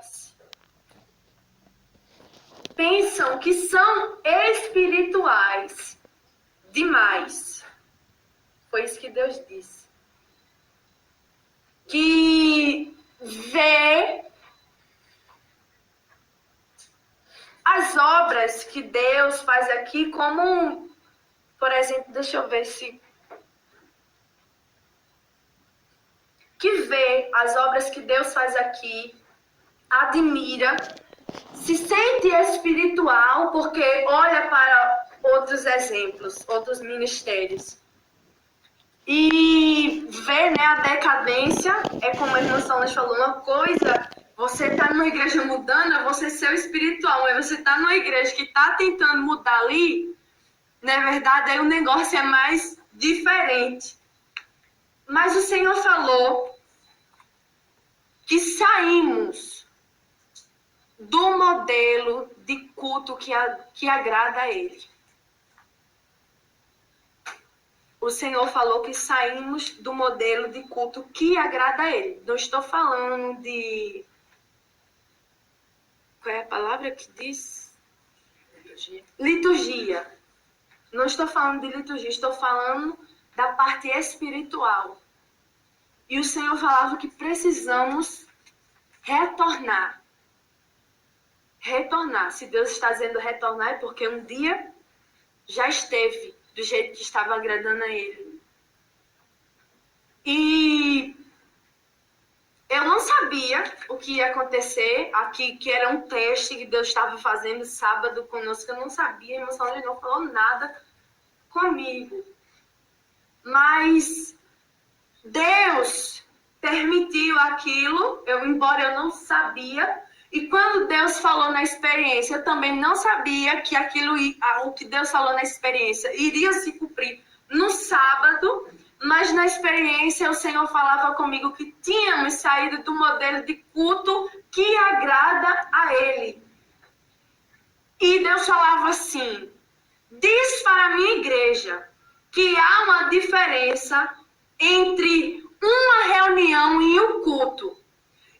espirituais. Pensam que são espirituais demais. Foi isso que Deus disse. Que vê as obras que Deus faz aqui como, por exemplo, deixa eu ver se... Que vê as obras que Deus faz aqui, admira, se sente espiritual porque olha para outros exemplos, outros ministérios. E vê, né, a decadência, é como a irmã Solange falou, uma coisa, você tá numa igreja mudando, é você ser o espiritual, mas você tá numa igreja que tá tentando mudar ali, na verdade, aí o negócio é mais diferente. Mas o Senhor falou que saímos do modelo de culto que agrada a Ele. O Senhor falou que saímos do modelo de culto que agrada a Ele. Não estou falando de... Qual é a palavra que diz? Liturgia. Não estou falando de liturgia, estou falando da parte espiritual. E o Senhor falava que precisamos retornar. Retornar. Se Deus está dizendo retornar, é porque um dia já esteve do jeito que estava agradando a Ele. E eu não sabia o que ia acontecer aqui, que era um teste que Deus estava fazendo sábado conosco. Eu não sabia, a irmã Solange não falou nada comigo. Mas Deus permitiu aquilo, embora eu não sabia. E quando Deus falou na experiência, eu também não sabia que o que Deus falou na experiência iria se cumprir no sábado, mas na experiência o Senhor falava comigo que tínhamos saído do modelo de culto que agrada a Ele. E Deus falava assim: diz para a minha igreja que há uma diferença entre uma reunião e um culto.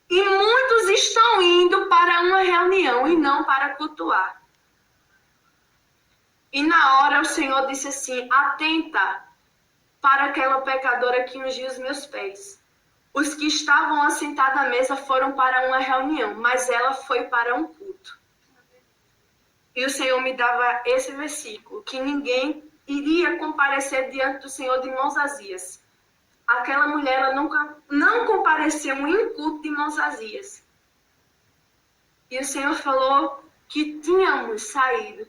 E muitos estão indo para uma reunião e não para cultuar. E na hora o Senhor disse assim: atenta para aquela pecadora que ungiu os meus pés. Os que estavam assentados à mesa foram para uma reunião, mas ela foi para um culto. E o Senhor me dava esse versículo, que ninguém iria comparecer diante do Senhor de mãos vazias. Aquela mulher, ela nunca não compareceu em um culto de mãos vazias. E o Senhor falou que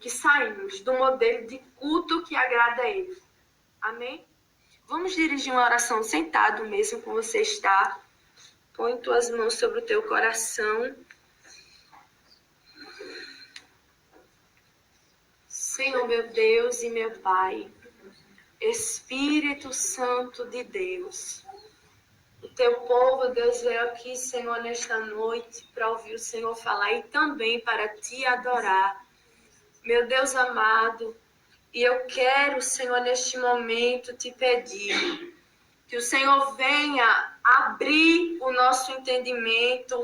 saímos do modelo de culto que agrada a Ele. Amém? Vamos dirigir uma oração sentado mesmo, como você está. Põe tuas mãos sobre o teu coração. Senhor, meu Deus e meu Pai, Espírito Santo de Deus, o teu povo, Deus, veio aqui, Senhor, nesta noite para ouvir o Senhor falar e também para te adorar. Meu Deus amado, e eu quero, Senhor, neste momento te pedir que o Senhor venha abrir o nosso entendimento,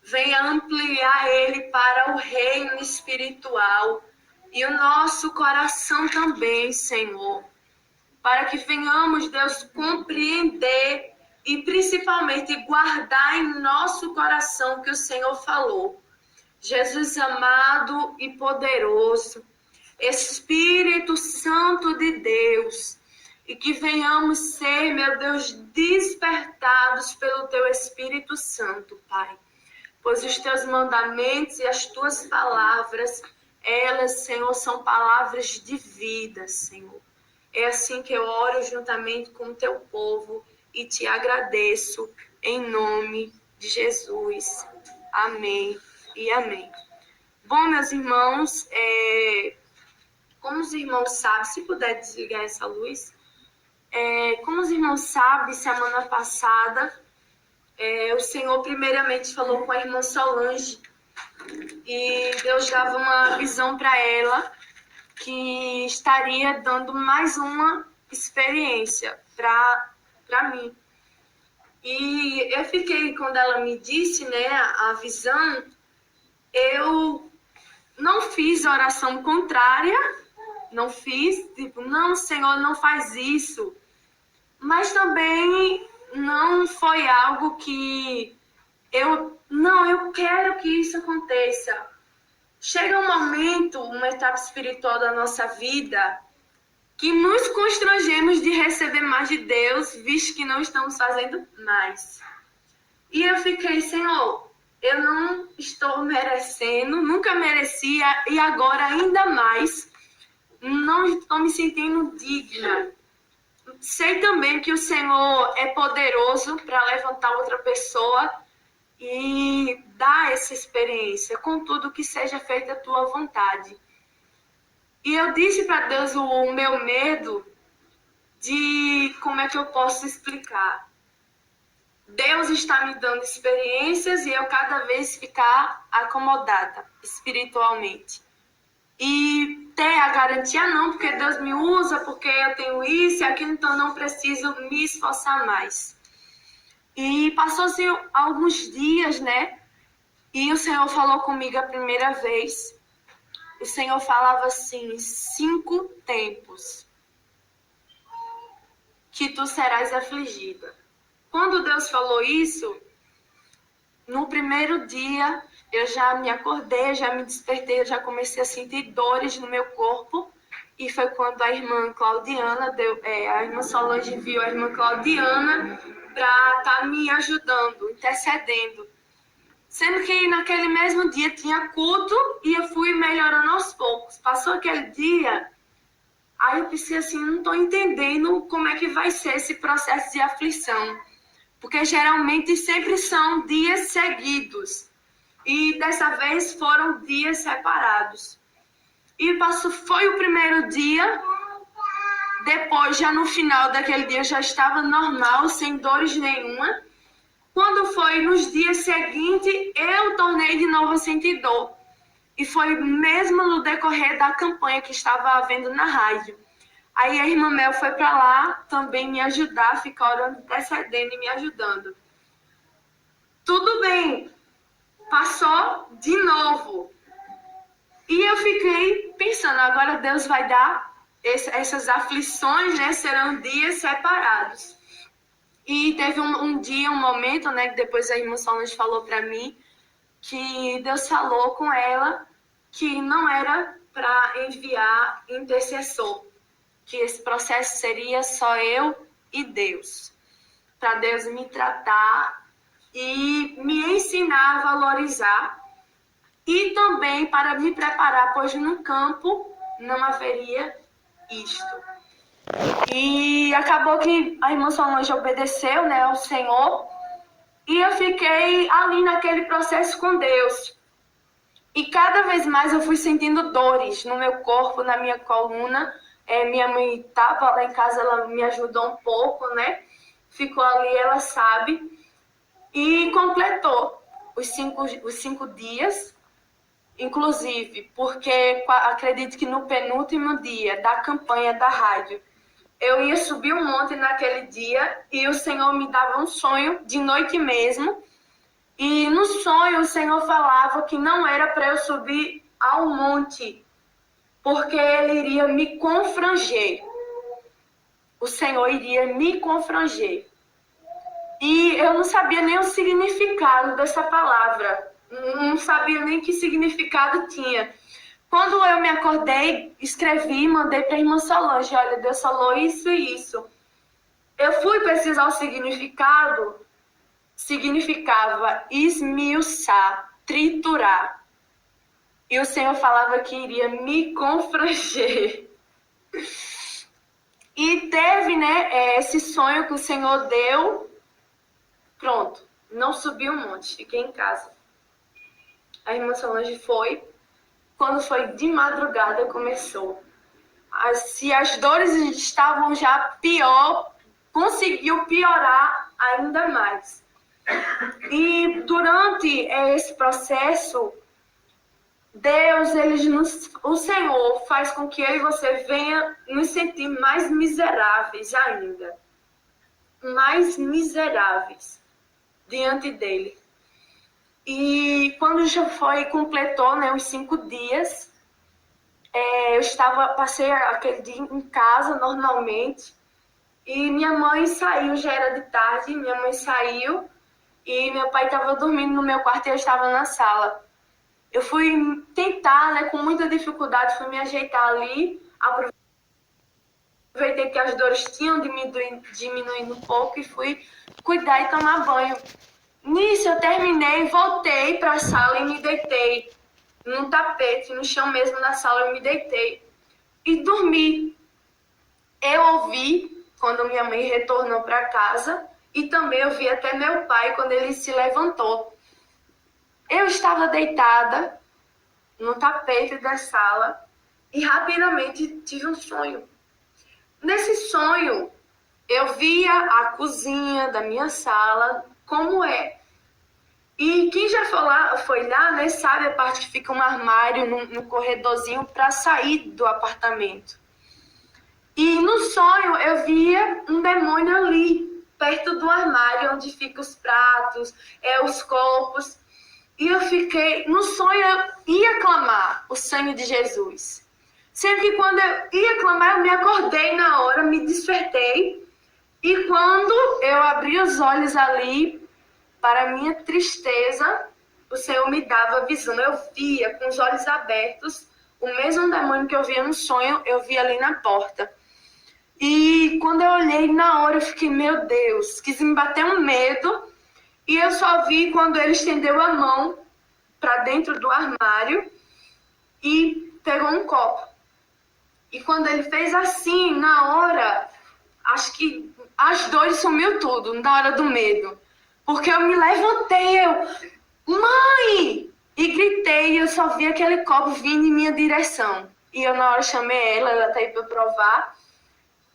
venha ampliar ele para o reino espiritual e o nosso coração também, Senhor, para que venhamos, Deus, compreender e principalmente guardar em nosso coração o que o Senhor falou. Jesus amado e poderoso, Espírito Santo de Deus, e que venhamos ser, meu Deus, despertados pelo Teu Espírito Santo, Pai. Pois os Teus mandamentos e as Tuas palavras, elas, Senhor, são palavras de vida, Senhor. É assim que eu oro juntamente com o Teu povo e te agradeço em nome de Jesus. Amém e amém. Bom, meus irmãos, como os irmãos sabem, se puder desligar essa luz, como os irmãos sabem, semana passada, o Senhor primeiramente falou com a irmã Solange e Deus dava uma visão para ela que estaria dando mais uma experiência para mim. E eu fiquei, quando ela me disse, né, a visão, eu não fiz oração contrária, não fiz, tipo, não, Senhor, não faz isso. Mas também não foi algo que eu quero que isso aconteça. Chega um momento, uma etapa espiritual da nossa vida, que nos constrangemos de receber mais de Deus, visto que não estamos fazendo mais. E eu fiquei, Senhor, eu não estou merecendo, nunca merecia, e agora ainda mais, não estou me sentindo digna. Sei também que o Senhor é poderoso para levantar outra pessoa e dar essa experiência, contudo que seja feita a tua vontade. E eu disse para Deus o meu medo de como é que eu posso explicar. Deus está me dando experiências e eu cada vez ficar acomodada espiritualmente. E ter a garantia não, porque Deus me usa, porque eu tenho isso e aquilo, então eu não preciso me esforçar mais. E passou-se alguns dias, né? E o Senhor falou comigo a primeira vez. O Senhor falava assim, 5 tempos que tu serás afligida. Quando Deus falou isso, no primeiro dia, eu já me acordei, já me despertei, eu já comecei a sentir dores no meu corpo. E foi quando a irmã Claudiana, a irmã Solange viu a irmã Claudiana para estar me ajudando, intercedendo. Sendo que naquele mesmo dia tinha culto e eu fui melhorando aos poucos. Passou aquele dia, aí eu pensei assim, não estou entendendo como é que vai ser esse processo de aflição. Porque geralmente sempre são dias seguidos. E dessa vez foram dias separados. E foi o primeiro dia. Depois, já no final daquele dia, já estava normal, sem dores nenhuma. Quando foi nos dias seguintes, eu tornei de novo a sentir dor. E foi mesmo no decorrer da campanha que estava havendo na rádio. Aí a irmã Mel foi para lá também me ajudar, ficar orando, intercedendo e me ajudando. Tudo bem, passou de novo. E eu fiquei pensando, agora Deus vai dar essas aflições, né? Serão dias separados. E teve um dia, um momento, né? Que depois a irmã Solange falou para mim que Deus falou com ela que não era para enviar intercessor, que esse processo seria só eu e Deus, para Deus me tratar e me ensinar a valorizar e também para me preparar, pois no campo não haveria isto. E acabou que a irmã Solange obedeceu, né, ao Senhor, e eu fiquei ali naquele processo com Deus. E cada vez mais eu fui sentindo dores no meu corpo, na minha coluna. Minha mãe estava lá em casa, ela me ajudou um pouco, né? Ficou ali, ela sabe. E completou os cinco dias, inclusive, porque acredito que no penúltimo dia da campanha da rádio, eu ia subir um monte naquele dia e o Senhor me dava um sonho de noite mesmo. E no sonho o Senhor falava que não era para eu subir ao monte, porque Ele iria me confranger. O Senhor iria me confranger. E eu não sabia nem o significado dessa palavra. Não sabia nem que significado tinha. Quando eu me acordei, escrevi e mandei para a irmã Solange, olha, Deus falou isso e isso. Eu fui pesquisar o significado, significava esmiuçar, triturar. E o Senhor falava que iria me confranger. E teve, né, esse sonho que o Senhor deu. Pronto, não subi um monte, fiquei em casa. A irmã Solange foi. Quando foi de madrugada, começou. Se as dores estavam já pior, conseguiu piorar ainda mais. E durante esse processo, Deus, o Senhor faz com que eu e você venha nos sentir mais miseráveis ainda. mais miseráveis diante dele. E quando já completou, né, os 5 dias, passei aquele dia em casa normalmente, e minha mãe saiu, já era de tarde, minha mãe saiu, e meu pai estava dormindo no meu quarto e eu estava na sala. Eu fui tentar, né, com muita dificuldade, fui me ajeitar ali, aproveitei que as dores tinham diminuindo um pouco e fui cuidar e tomar banho. Nisso eu terminei, voltei para a sala e me deitei no tapete, no chão mesmo da sala, eu me deitei e dormi. Eu ouvi quando minha mãe retornou para casa e também ouvi até meu pai quando ele se levantou. Eu estava deitada no tapete da sala e rapidamente tive um sonho. Nesse sonho, eu via a cozinha da minha sala como é. E quem já foi lá, né, sabe a parte que fica um armário no corredorzinho para sair do apartamento. E no sonho eu via um demônio ali, perto do armário, onde ficam os pratos, os copos. E eu fiquei, no sonho eu ia clamar o sangue de Jesus. Sendo que quando eu ia clamar, eu me acordei na hora, me despertei. E quando eu abri os olhos ali, para minha tristeza, o Senhor me dava visão. Eu via com os olhos abertos o mesmo demônio que eu via no sonho, eu via ali na porta. E quando eu olhei na hora, eu fiquei, meu Deus, quis me bater um medo. E eu só vi quando ele estendeu a mão para dentro do armário e pegou um copo. E quando ele fez assim, na hora, acho que as dores sumiu tudo, na hora do medo. Porque eu me levantei, mãe! E gritei, e eu só vi aquele copo vindo em minha direção. E eu na hora chamei ela tá aí para provar.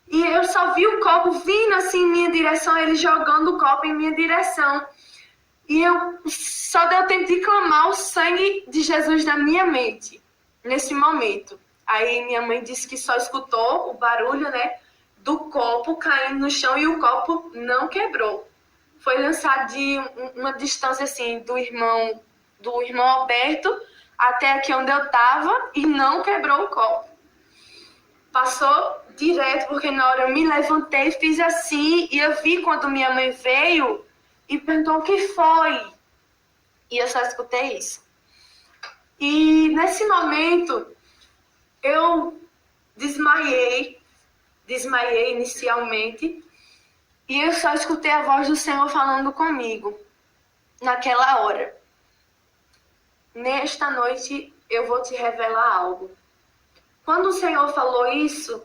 E eu só vi o copo vindo assim em minha direção, ele jogando o copo em minha direção. E eu só deu tempo de clamar o sangue de Jesus na minha mente, nesse momento. Aí minha mãe disse que só escutou o barulho, né, do copo caindo no chão e o copo não quebrou. Foi lançado de uma distância assim do irmão Alberto até aqui onde eu estava e não quebrou o copo. Passou direto, porque na hora eu me levantei, fiz assim, e eu vi quando minha mãe veio e perguntou o que foi. E eu só escutei isso. E nesse momento, eu desmaiei inicialmente, e eu só escutei a voz do Senhor falando comigo, naquela hora. Nesta noite, eu vou te revelar algo. Quando o Senhor falou isso,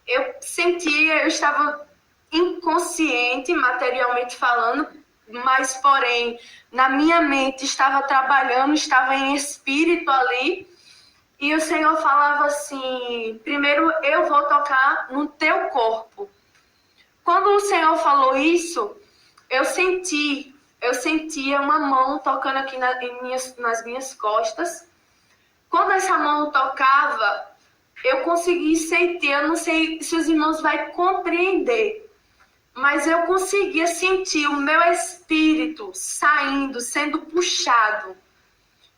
eu sentia, eu estava inconsciente, materialmente falando, mas, porém, na minha mente estava trabalhando, estava em espírito ali, e o Senhor falava assim, primeiro eu vou tocar no teu corpo. Quando o Senhor falou isso, eu sentia uma mão tocando aqui nas minhas costas. Quando essa mão tocava, eu consegui sentir, eu não sei se os irmãos vão compreender, mas eu conseguia sentir o meu espírito saindo, sendo puxado.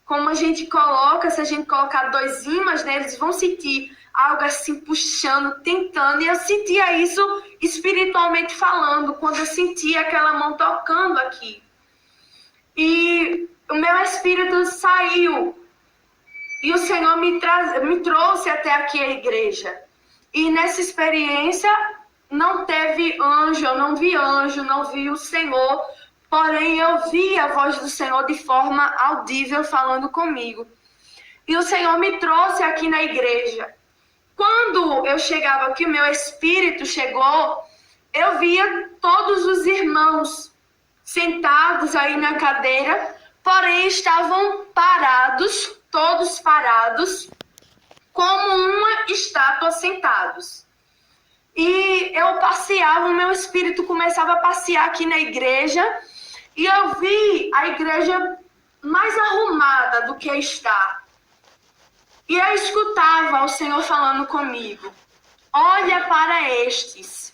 Como a gente coloca, se a gente colocar 2 ímãs, né, eles vão sentir algo assim puxando, tentando. E eu sentia isso espiritualmente falando, quando eu sentia aquela mão tocando aqui. E o meu espírito saiu. E o Senhor me trouxe até aqui a igreja. E nessa experiência não teve anjo, eu não vi anjo, não vi o Senhor. Porém, eu vi a voz do Senhor de forma audível falando comigo. E o Senhor me trouxe aqui na igreja. Quando eu chegava aqui, meu espírito chegou, eu via todos os irmãos sentados aí na cadeira, porém estavam parados, todos parados, como uma estátua sentados. E eu passeava, o meu espírito começava a passear aqui na igreja, e eu vi a igreja mais arrumada do que está. E eu escutava o Senhor falando comigo, olha para estes.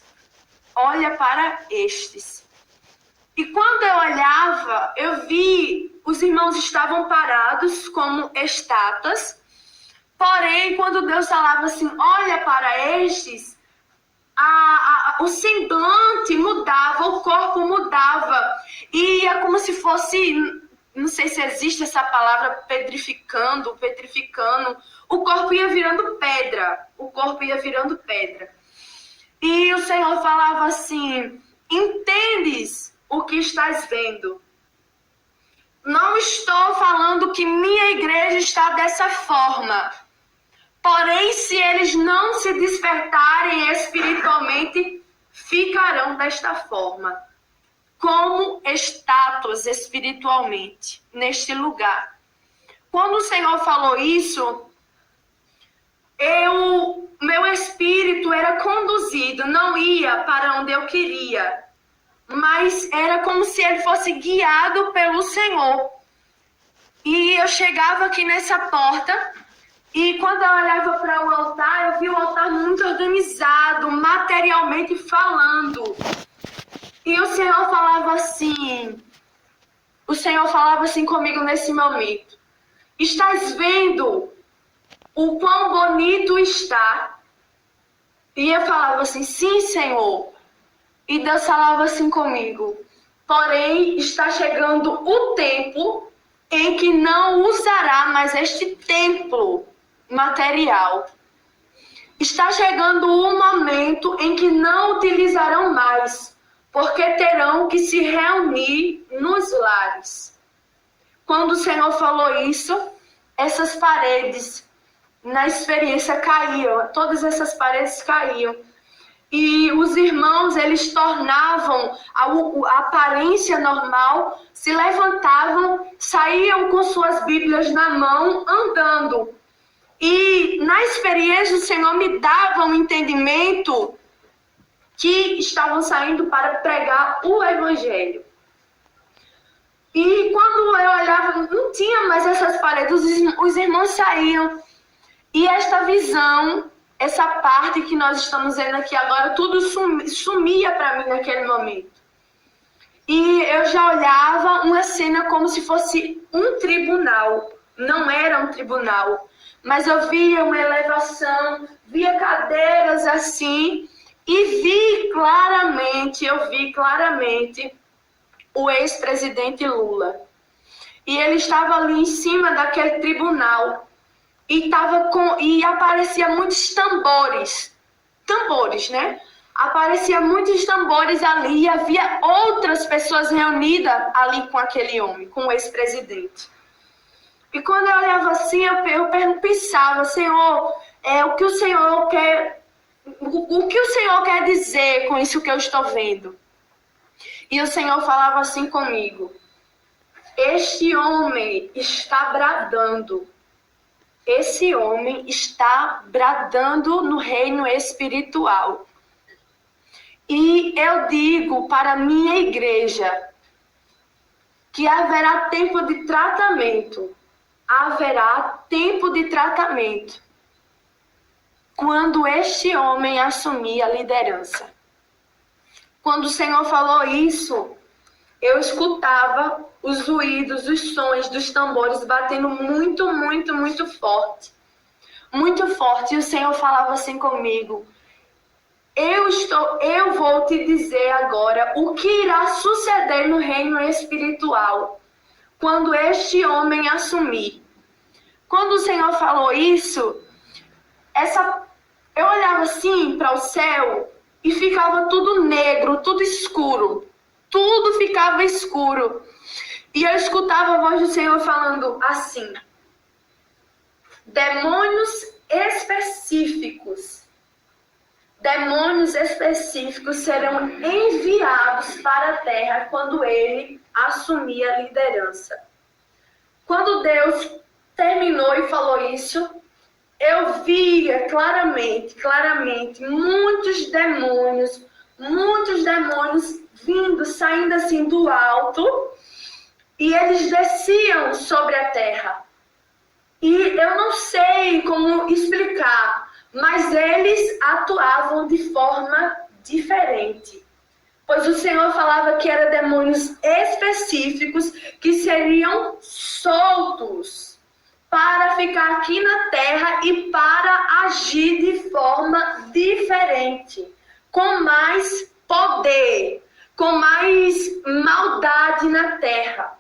olha para estes. E quando eu olhava, eu vi os irmãos estavam parados como estátuas. Porém, quando Deus falava assim, olha para estes, o semblante mudava, o corpo mudava. E é como se fosse, não sei se existe essa palavra, petrificando. O corpo ia virando pedra. E o Senhor falava assim, entendes o que estás vendo? Não estou falando que minha igreja está dessa forma. Porém, se eles não se despertarem espiritualmente, ficarão desta forma, como estátuas espiritualmente, neste lugar. Quando o Senhor falou isso, meu espírito era conduzido, não ia para onde eu queria, mas era como se ele fosse guiado pelo Senhor. E eu chegava aqui nessa porta, e quando eu olhava para o altar, eu vi o altar muito organizado, materialmente falando. E o Senhor falava assim comigo nesse momento. Estás vendo o quão bonito está? E eu falava assim, sim, Senhor. E Deus falava assim comigo. Porém, está chegando o tempo em que não usará mais este templo material. Está chegando o momento em que não utilizarão mais, porque terão que se reunir nos lares. Quando o Senhor falou isso, essas paredes na experiência caíam, todas essas paredes caíam. E os irmãos, eles tornavam a aparência normal, se levantavam, saíam com suas Bíblias na mão, andando. E na experiência o Senhor me dava um entendimento que estavam saindo para pregar o Evangelho. E quando eu olhava, não tinha mais essas paredes, os irmãos saíam. E esta visão, essa parte que nós estamos vendo aqui agora, tudo sumia para mim naquele momento. E eu já olhava uma cena como se fosse um tribunal. Não era um tribunal, mas eu via uma elevação, via cadeiras assim, e eu vi claramente o ex-presidente Lula. E ele estava ali em cima daquele tribunal. E aparecia muitos tambores, né? Aparecia muitos tambores ali e havia outras pessoas reunidas ali com aquele homem, com o ex-presidente. E quando eu olhava assim, eu pensava, Senhor, o que o Senhor quer dizer com isso que eu estou vendo? E o Senhor falava assim comigo, este homem está bradando. Esse homem está bradando no reino espiritual. E eu digo para a minha igreja que haverá tempo de tratamento. Haverá tempo de tratamento quando este homem assumir a liderança. Quando o Senhor falou isso, eu escutava os ruídos, os sons dos tambores batendo muito, muito, muito forte. Muito forte. E o Senhor falava assim comigo. Eu vou te dizer agora o que irá suceder no reino espiritual quando este homem assumir. Quando o Senhor falou isso, eu olhava assim para o céu e ficava tudo negro, tudo escuro. Tudo ficava escuro. E eu escutava a voz do Senhor falando assim: demônios específicos serão enviados para a terra quando ele assumir a liderança. Quando Deus terminou e falou isso, eu via claramente, muitos demônios vindo, saindo assim do alto, e eles desciam sobre a terra. E eu não sei como explicar, mas eles atuavam de forma diferente. Pois o Senhor falava que eram demônios específicos que seriam soltos para ficar aqui na terra e para agir de forma diferente, com mais poder, com mais maldade na terra.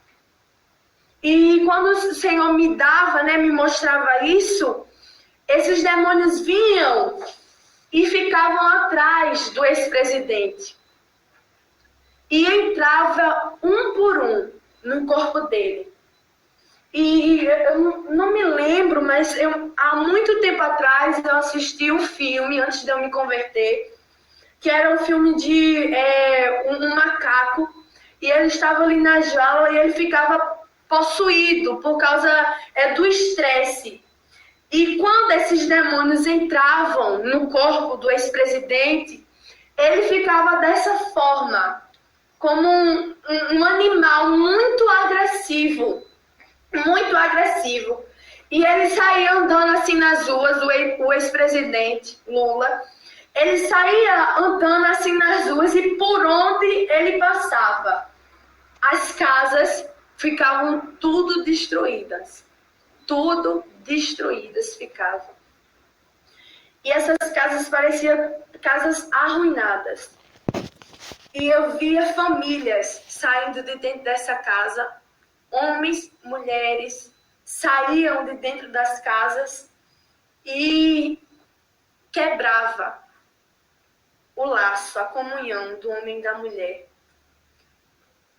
E quando o Senhor me dava, me mostrava isso, esses demônios vinham e ficavam atrás do ex-presidente. E entrava um por um no corpo dele. E eu não me lembro, mas há muito tempo atrás eu assisti um filme, antes de eu me converter, que era um filme de um macaco, e ele estava ali na jaula e ele ficava possuído por causa do estresse. E quando esses demônios entravam no corpo do ex-presidente, ele ficava dessa forma, como um animal muito agressivo. Muito agressivo. E ele saía andando assim nas ruas, o ex-presidente Lula. Ele saía andando assim nas ruas e por onde ele passava, as casas ficavam tudo destruídas. Tudo destruídas ficavam. E essas casas pareciam casas arruinadas. E eu via famílias saindo de dentro dessa casa, homens, mulheres, saíam de dentro das casas e quebrava o laço, a comunhão do homem e da mulher.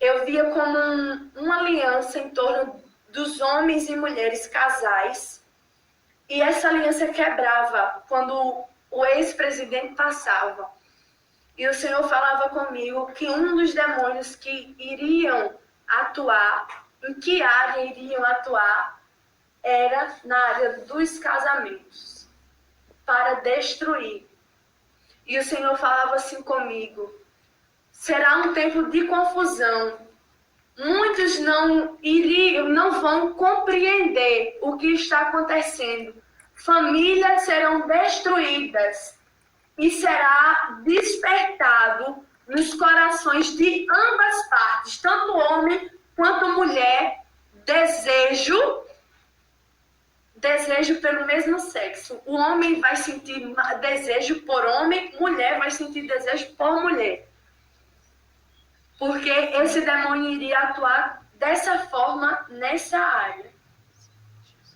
Eu via como uma aliança em torno dos homens e mulheres casais, e essa aliança quebrava quando o ex-presidente passava. E o Senhor falava comigo que um dos demônios que iriam atuar, em que área iriam atuar, era na área dos casamentos, para destruir. E o Senhor falava assim comigo: será um tempo de confusão. Muitos não vão compreender o que está acontecendo. Famílias serão destruídas e será despertado nos corações de ambas partes, tanto homem quanto mulher, desejo pelo mesmo sexo. O homem vai sentir desejo por homem, mulher vai sentir desejo por mulher. Porque esse demônio iria atuar dessa forma nessa área.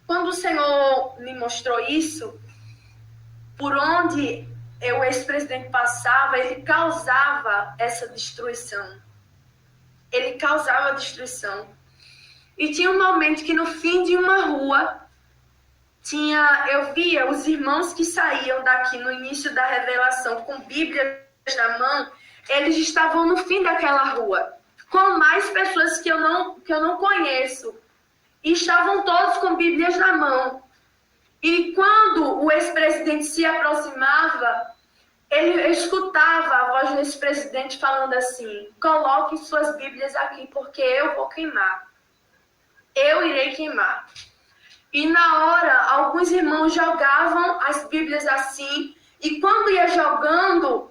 Quando o Senhor me mostrou isso, por onde o ex-presidente passava, ele causava essa destruição. Ele causava destruição. E tinha um momento que no fim de uma rua, eu via os irmãos que saíam daqui no início da revelação com Bíblias na mão, eles estavam no fim daquela rua, com mais pessoas que eu não conheço. E estavam todos com Bíblias na mão. E quando o ex-presidente se aproximava, ele escutava a voz do ex-presidente falando assim: coloque suas Bíblias aqui, porque eu vou queimar. Eu irei queimar. E na hora, alguns irmãos jogavam as Bíblias assim, e quando ia jogando,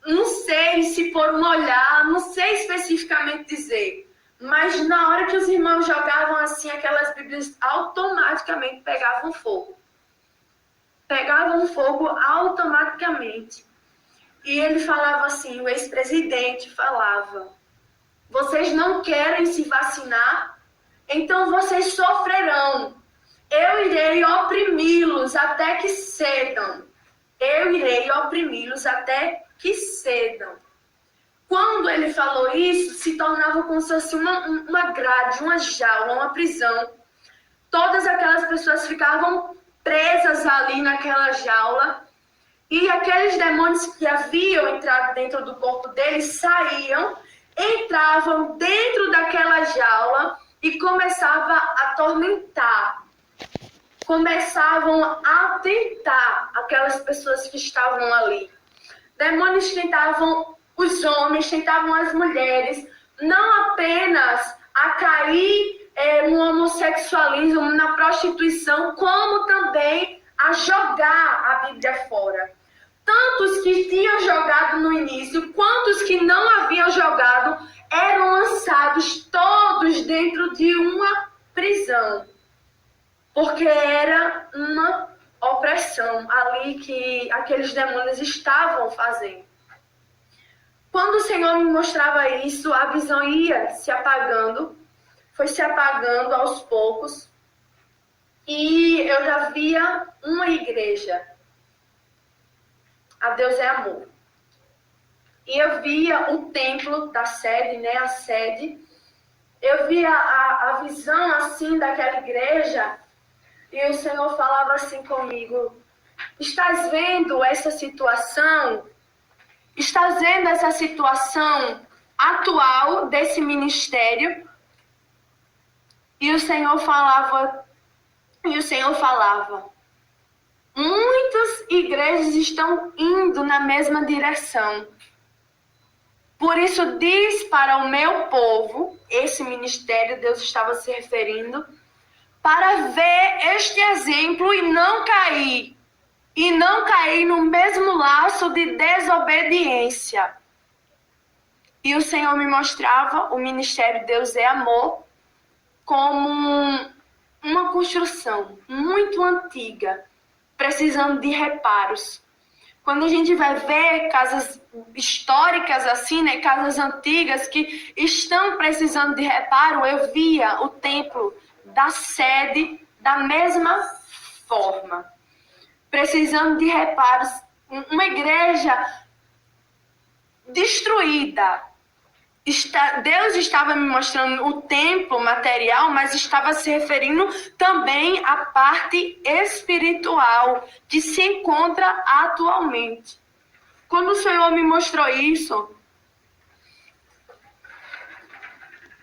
não sei se por um olhar, não sei especificamente dizer, mas na hora que os irmãos jogavam assim, aquelas Bíblias automaticamente pegavam fogo. Pegavam fogo automaticamente. E ele falava assim, o ex-presidente falava: vocês não querem se vacinar? Então vocês sofrerão. Eu irei oprimi-los até que cedam. Eu irei oprimi-los até que cedam. Quando ele falou isso, se tornava como se fosse uma grade, uma jaula, uma prisão. Todas aquelas pessoas ficavam presas ali naquela jaula. E aqueles demônios que haviam entrado dentro do corpo deles saíam, entravam dentro daquela jaula e começavam a atormentar. Começavam a tentar aquelas pessoas que estavam ali. Demônios tentavam os homens, tentavam as mulheres, não apenas a cair no homossexualismo, na prostituição, como também a jogar a Bíblia fora. tantos que tinham jogado no início, quantos que não haviam jogado, eram lançados todos dentro de uma prisão. Porque era uma opressão ali que aqueles demônios estavam fazendo. Quando o Senhor me mostrava isso, a visão ia se apagando, foi se apagando aos poucos, e eu já via uma igreja. A Deus é amor. E eu via o templo da sede, né, a sede. Eu via a visão assim daquela igreja, e o Senhor falava assim comigo: estás vendo essa situação? Estás vendo essa situação atual desse ministério? E o Senhor falava, muitas igrejas estão indo na mesma direção. Por isso diz para o meu povo, esse ministério, Deus estava se referindo, para ver este exemplo e não cair no mesmo laço de desobediência. E o Senhor me mostrava o ministério Deus é Amor como uma construção muito antiga, precisando de reparos. Quando a gente vai ver casas históricas assim, né, casas antigas que estão precisando de reparo, eu via o templo da sede da mesma forma, precisando de reparos. Uma igreja destruída. Deus estava me mostrando o templo material, mas estava se referindo também à parte espiritual que se encontra atualmente. Quando o Senhor me mostrou isso,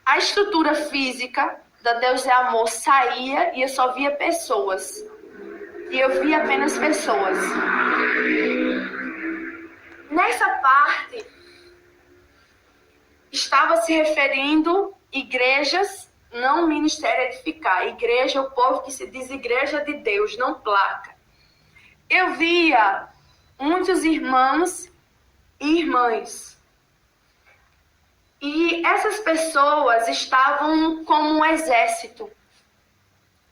a estrutura física da Deus é Amor saía e eu só via pessoas. E eu via apenas pessoas. Nessa parte, estava se referindo igrejas, não ministério edificar. Igreja, o povo que se diz igreja de Deus, não placa. Eu via muitos irmãos e irmãs. E essas pessoas estavam como um exército.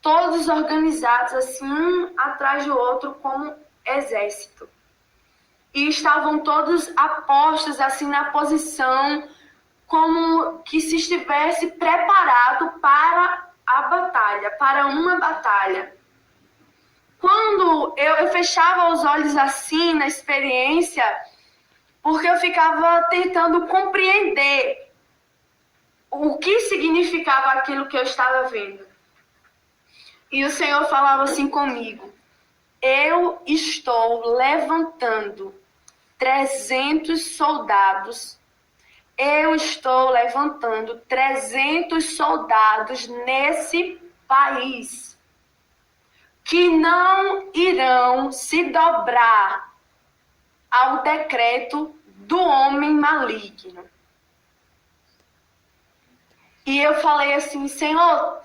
Todos organizados assim, um atrás do outro, como exército. E estavam todos apostos assim na posição, como que se estivesse preparado para a batalha, para uma batalha. Quando eu fechava os olhos assim na experiência, porque eu ficava tentando compreender o que significava aquilo que eu estava vendo. E o Senhor falava assim comigo: eu estou levantando 300 soldados. Eu estou levantando 300 soldados nesse país que não irão se dobrar ao decreto do homem maligno. E eu falei assim: Senhor,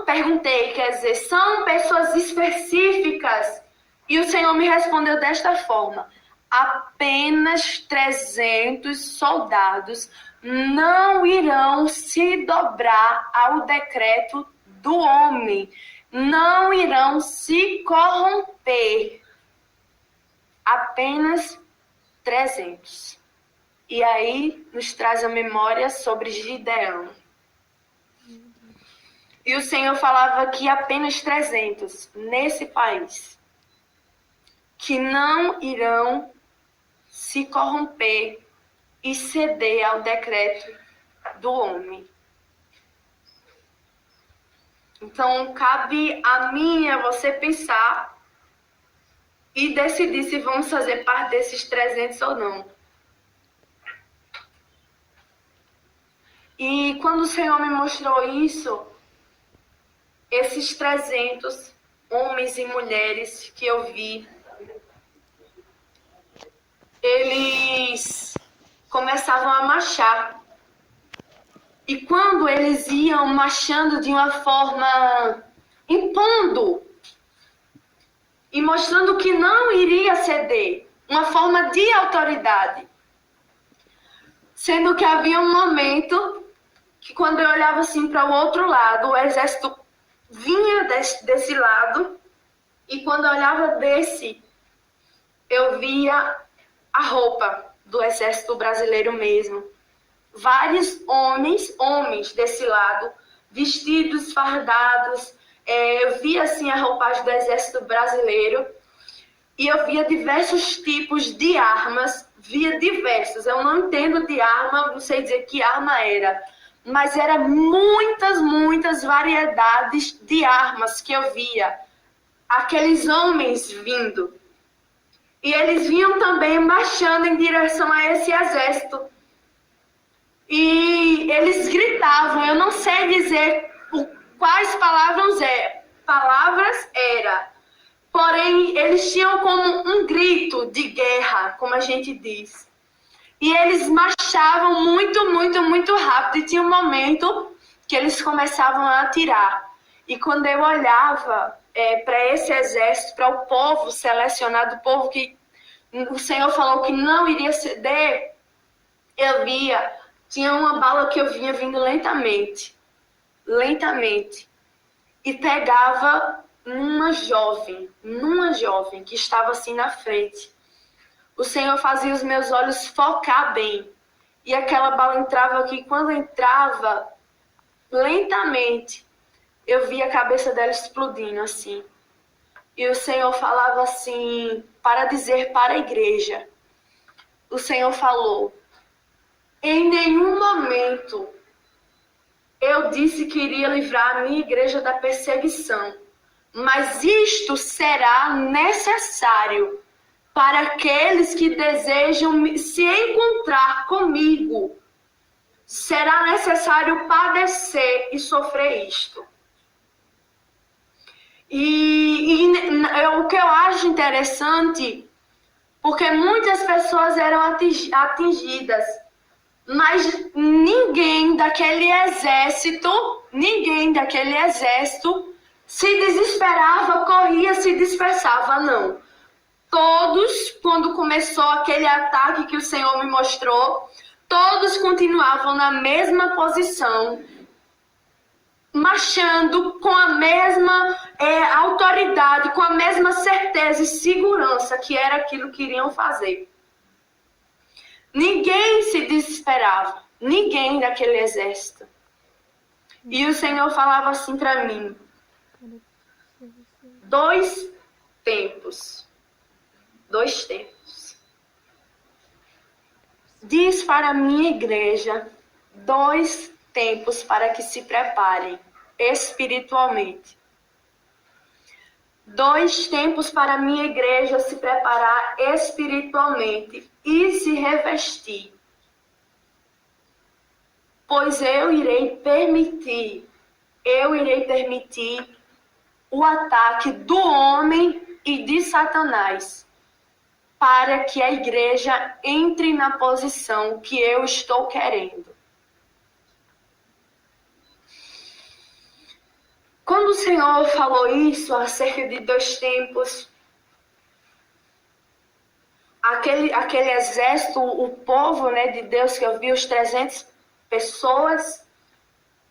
perguntei, quer dizer, são pessoas específicas? E o Senhor me respondeu desta forma: apenas 300 soldados não irão se dobrar ao decreto do homem, não irão se corromper. Apenas 300. E aí nos traz a memória sobre Gideão. E o Senhor falava que apenas 300 nesse país que não irão se corromper e ceder ao decreto do homem. Então, cabe a mim e a você pensar e decidir se vamos fazer parte desses 300 ou não. E quando o Senhor me mostrou isso, esses 300 homens e mulheres que eu vi, eles começavam a marchar. E quando eles iam marchando de uma forma impondo e mostrando que não iria ceder, uma forma de autoridade. Sendo que havia um momento que quando eu olhava assim para o outro lado, o exército vinha desse lado, e quando eu olhava desse, eu via a roupa do exército brasileiro mesmo. Vários homens desse lado, vestidos, fardados. Eu via assim a roupagem do exército brasileiro e eu via diversos tipos de armas, via diversos. Eu não entendo de arma, não sei dizer que arma era, mas eram muitas variedades de armas que eu via. Aqueles homens vindo. E eles vinham também marchando em direção a esse exército. E eles gritavam, eu não sei dizer quais palavras era. Porém, eles tinham como um grito de guerra, como a gente diz. E eles marchavam muito rápido. E tinha um momento que eles começavam a atirar. E quando eu olhava para esse exército, para o povo selecionado, o povo que o Senhor falou que não iria ceder, eu via, tinha uma bala que eu vinha vindo lentamente, e pegava numa jovem que estava assim na frente. O Senhor fazia os meus olhos focar bem, e aquela bala entrava aqui. Quando entrava, lentamente, eu via a cabeça dela explodindo assim. E o Senhor falava assim, para dizer para a igreja, o Senhor falou, em nenhum momento eu disse que iria livrar a minha igreja da perseguição, mas isto será necessário para aqueles que desejam se encontrar comigo. Será necessário padecer e sofrer isto. O que eu acho interessante, porque muitas pessoas eram atingidas, mas ninguém daquele exército se desesperava, corria, se dispersava, não. Todos, quando começou aquele ataque que o Senhor me mostrou, todos continuavam na mesma posição, marchando com a mesma autoridade, com a mesma certeza e segurança que era aquilo que iriam fazer. Ninguém se desesperava, ninguém daquele exército. E o Senhor falava assim para mim, 2 tempos. Diz para a minha igreja 2 tempos para que se preparem espiritualmente. 2 tempos para a minha igreja se preparar espiritualmente e se revestir. Pois eu irei permitir o ataque do homem e de Satanás, para que a igreja entre na posição que eu estou querendo. Quando o Senhor falou isso, acerca de 2 tempos, aquele exército, o povo, de Deus, que eu vi, os 300 pessoas,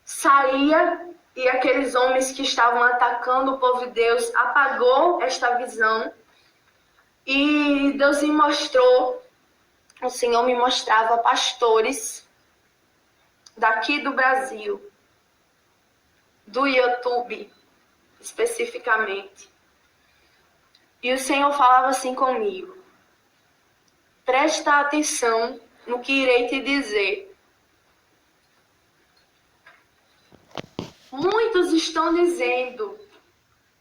saía, e aqueles homens que estavam atacando o povo de Deus apagou esta visão. E Deus me mostrou, o Senhor me mostrava pastores daqui do Brasil, do YouTube, especificamente. E o Senhor falava assim comigo, presta atenção no que irei te dizer. Muitos estão dizendo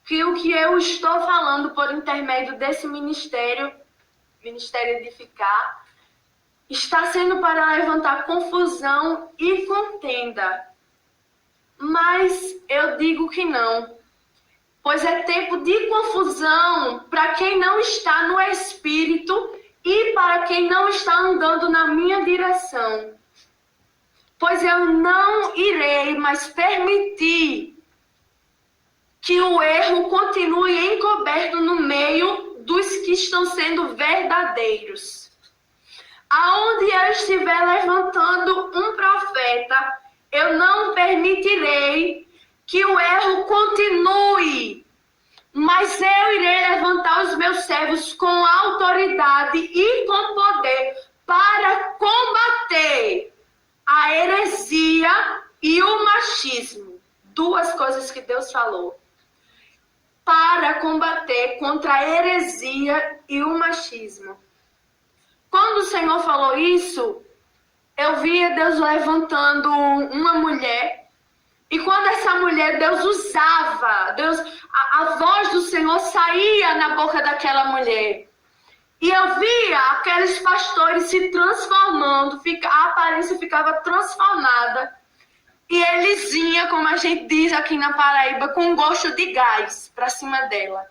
que o que eu estou falando por intermédio desse ministério Edificar, está sendo para levantar confusão e contenda. Mas eu digo que não, pois é tempo de confusão para quem não está no Espírito e para quem não está andando na minha direção. Pois eu não irei mais permitir que o erro continue encoberto no meio dos que estão sendo verdadeiros. Aonde eu estiver levantando um profeta, eu não permitirei que o erro continue, mas eu irei levantar os meus servos com autoridade e com poder para combater a heresia e o machismo. Duas coisas que Deus falou. Para combater contra a heresia e o machismo. Quando o Senhor falou isso, eu via Deus levantando uma mulher. E quando essa mulher, Deus usava, a voz do Senhor saía na boca daquela mulher. E eu via aqueles pastores se transformando, a aparência ficava transformada. E eles vinham, como a gente diz aqui na Paraíba, com gosto de gás para cima dela.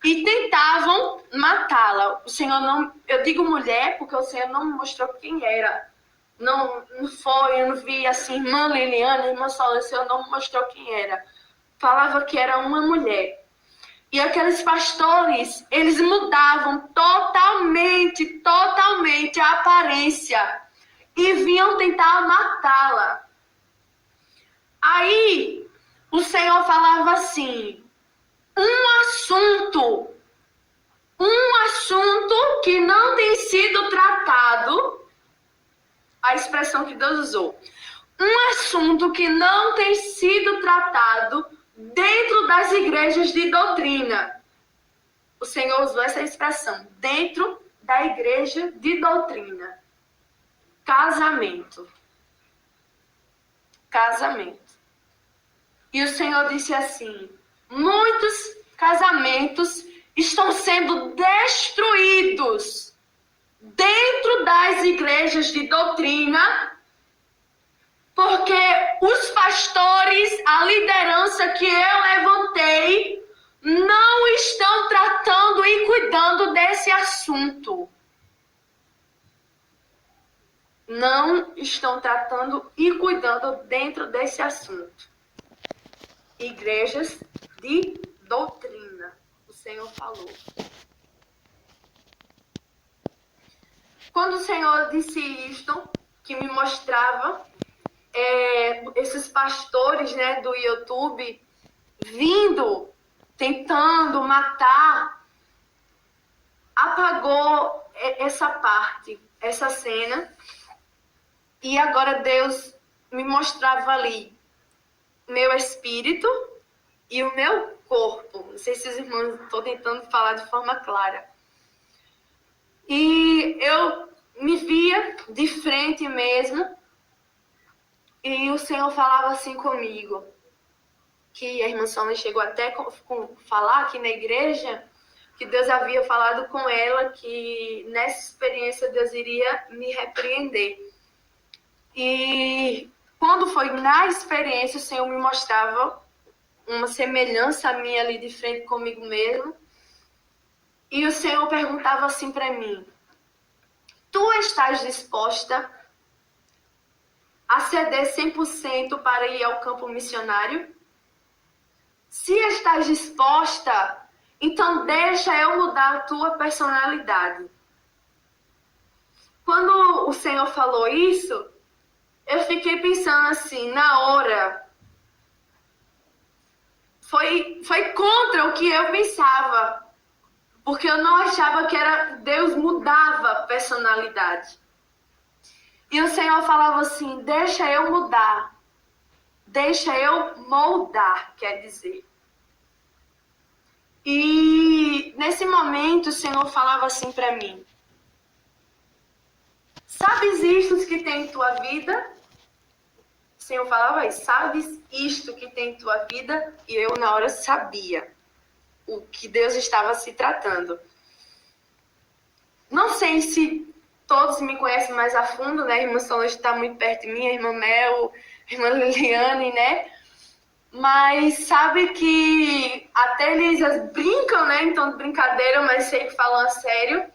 E tentavam matá-la. O Senhor não... Eu digo mulher porque o Senhor não me mostrou quem era. Não foi, eu não vi assim, irmã Liliana, irmã Sola, o Senhor não me mostrou quem era. Falava que era uma mulher. E aqueles pastores, eles mudavam totalmente a aparência. E vinham tentar matá-la. Aí, o Senhor falava assim, um assunto que não tem sido tratado, a expressão que Deus usou, um assunto que não tem sido tratado dentro das igrejas de doutrina. O Senhor usou essa expressão, dentro da igreja de doutrina. Casamento. E o Senhor disse assim, muitos casamentos estão sendo destruídos dentro das igrejas de doutrina, porque os pastores, a liderança que eu levantei, não estão tratando e cuidando desse assunto. Não estão tratando e cuidando dentro desse assunto. Igrejas de doutrina, o Senhor falou. Quando o Senhor disse isto, que me mostrava esses pastores, né, do YouTube vindo, tentando matar, apagou essa parte, essa cena, e agora Deus me mostrava ali meu espírito e o meu corpo. Não sei se os irmãos estão tentando falar de forma clara. E eu me via de frente mesmo, e o Senhor falava assim comigo, que a irmã Sônia chegou até falar aqui na igreja, que Deus havia falado com ela, que nessa experiência Deus iria me repreender. E quando foi na experiência, o Senhor me mostrava uma semelhança minha ali de frente comigo mesmo. E o Senhor perguntava assim para mim, tu estás disposta a ceder 100% para ir ao campo missionário? Se estás disposta, então deixa eu mudar a tua personalidade. Quando o Senhor falou isso, eu fiquei pensando assim, na hora, foi contra o que eu pensava, porque eu não achava que era Deus mudava a personalidade. E o Senhor falava assim, deixa eu mudar, deixa eu moldar, quer dizer. E nesse momento o Senhor falava assim para mim, sabes isto que tem em tua vida? O Senhor falava isso, sabes isto que tem em tua vida? E eu na hora sabia o que Deus estava se tratando. Não sei se todos me conhecem mais a fundo, né? A irmã Solange está muito perto de mim, a irmã Mel, a irmã Liliane, né? Mas sabe que até eles brincam, né? Então, brincadeira, mas sei que falam a sério